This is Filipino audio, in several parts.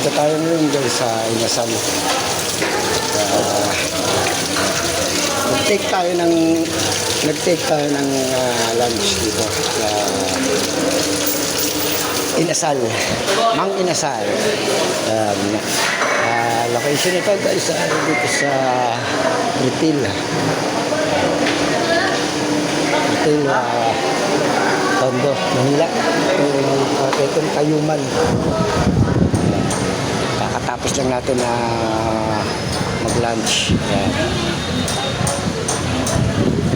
Dito tayo ngayon guys sa Inasal. Nag-take tayo ng lunch dito sa Inasal. Mang Inasal. Location ito guys dito sa Retail. Tondo, Manila. Itong Tayuman. Kakatapos lang natin na mag-lunch.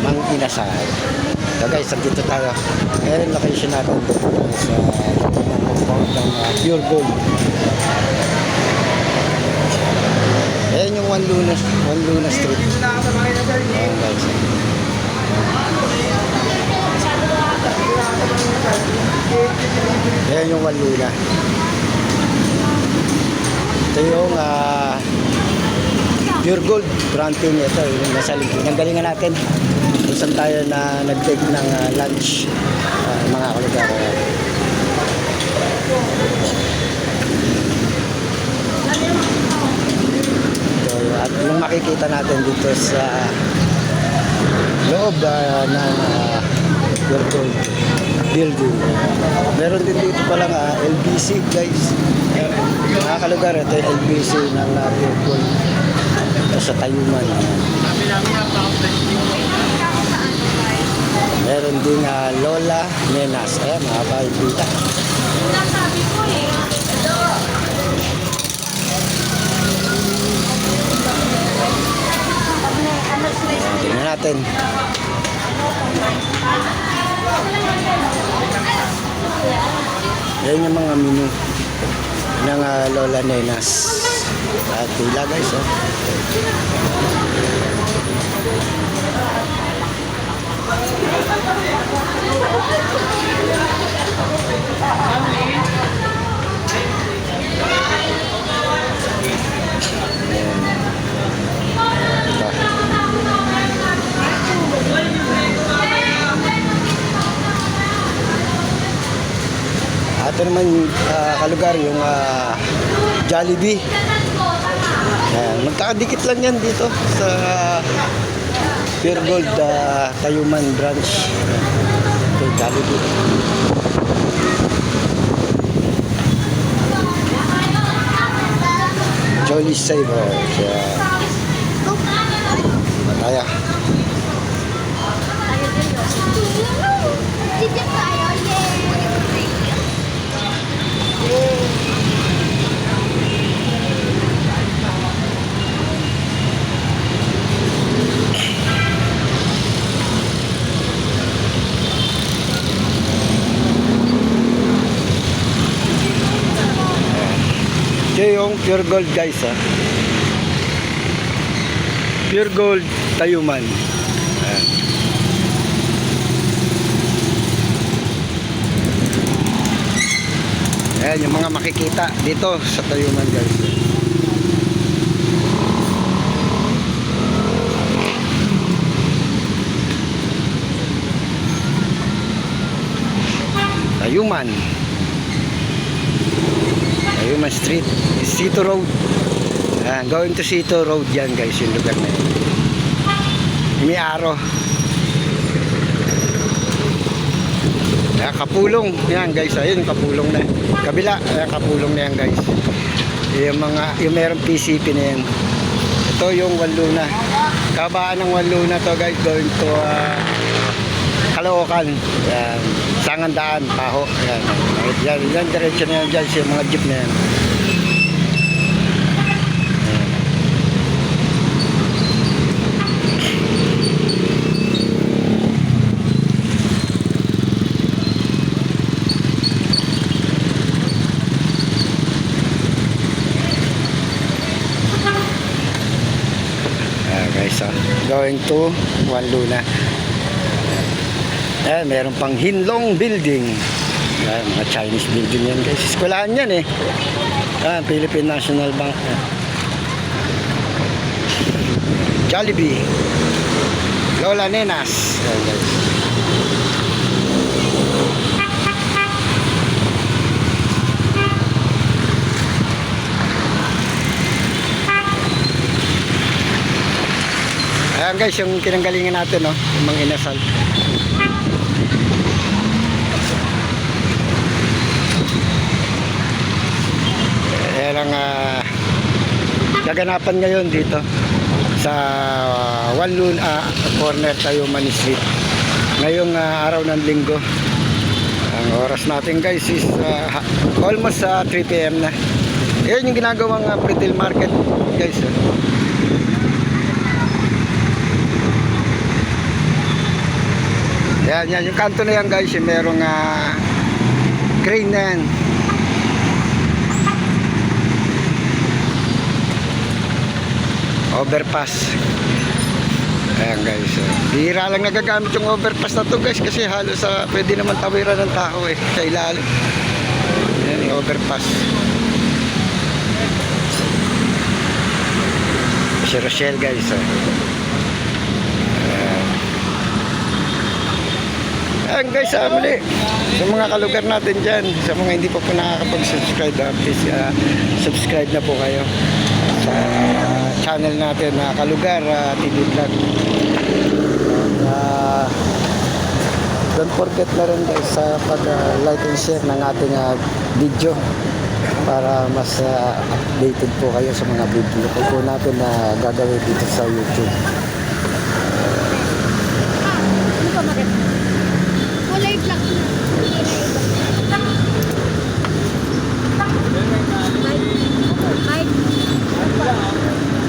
Mang Inasal. So guys, dito tayo. Ayan yung location natin sa compound ng Pure Gold. Ayan yung One Luna Street. Ayan guys. Ayan yung One Luna. Ito yung Pure Gold granting. Ito yung nasa lingkod. Nanggalingan natin kung saan tayo na nag-take ng lunch, mga kalugar. At yung makikita natin dito sa loob ng Pure Gold building. Meron din dito palang LBC guys. Mga kalugar, ito yung LBC ng Pure Gold. Ito sa Tayuman. Meron din Lola Nenas. Ayan, mga kaibita. Tingnan natin. Yan yung mga menu ng Lola Nenas. At pila guys. Ito naman kalugar yung Jollibee. Magkakadikit lang yan dito sa Pure Gold Tayuman branch. Ito Jollibee. Jolly Saver. Mataya. Ito yung Pure Gold guys Pure Gold Tayuman. Ayan yung mga makikita dito sa Tayuman guys. Tayuman Street, Sito Road. Going to Sito Road yan guys, yung lugar na yun. Imiaro. Kapulong yan guys, ayun Kapulong na kabila. Kapulong na yan guys, yung merong PCP na yan. Ito yung One Luna, kabaan ng One Luna to guys, going to Caloocan. Yan, Sangandaan, Paho. Yan diretso na yan dyan sa mga jeep na yan. Guys, going to One Luna. Meron pang Hinlong Building. Mga Chinese building yan guys. Eskwelahan yan Philippine National Bank. Jollibee. Lola Nenas. Guys. Ayan guys, yung kinanggalingan natin, no? Yung mga inasal. Ayan ang kaganapan ngayon dito sa corner Tayuman Street. Ngayong araw ng linggo. Ang oras natin guys is almost 3 PM na. Ayan yung ginagawang retail market guys. Yan, yung kanto na yan guys, yung merong crane na yan. Overpass. Ayan guys, bihira lang nagagamit yung overpass na to guys, kasi halos pwede naman tawiran ng tao sa ilalim. Ayan yung overpass. Si Rochelle guys. Ayan guys, muli sa mga kalugar natin dyan, sa mga hindi pa po nakakapag-subscribe, please subscribe na po kayo sa channel natin na Kalugar TV Vlog. Don't forget na rin guys sa pag-like and share ng ating video para mas updated po kayo sa mga video po natin na gagawin dito sa YouTube.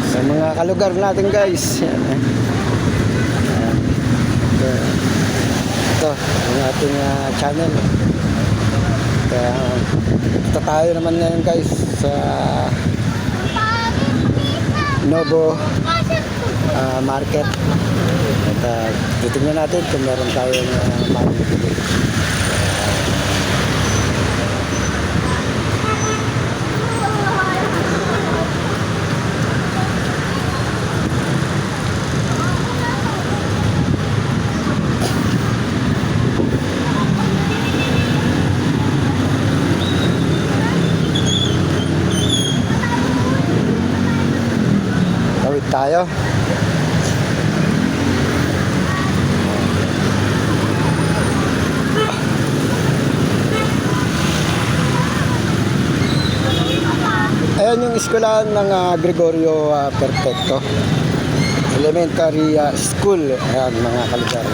Sa mga kalugar natin guys, ito ang ating channel. Kaya ito tayo naman ngayon guys sa Novo Market. At titingnan natin kung meron tayong mabibili. Tawid tayo. Ayan yung eskwelahan ng Gregorio Perfecto Elementary School. Ayan mga kalugar.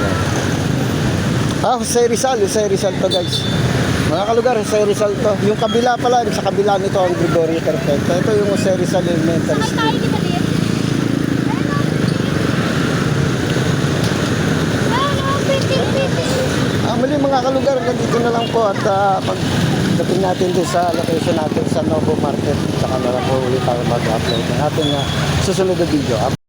Jose Rizal to guys. Mga kalugar, Jose Rizal to. Yung kabila pala, sa kabila nito ang Gregorio Perfecto. Ito yung Jose Rizal Elementary School. Muli mga kalugar, dito na lang po at pagdating natin din sa location natin sa Novo Market, saka na lang po ulit tayo mag-upload ng ating susunod na video.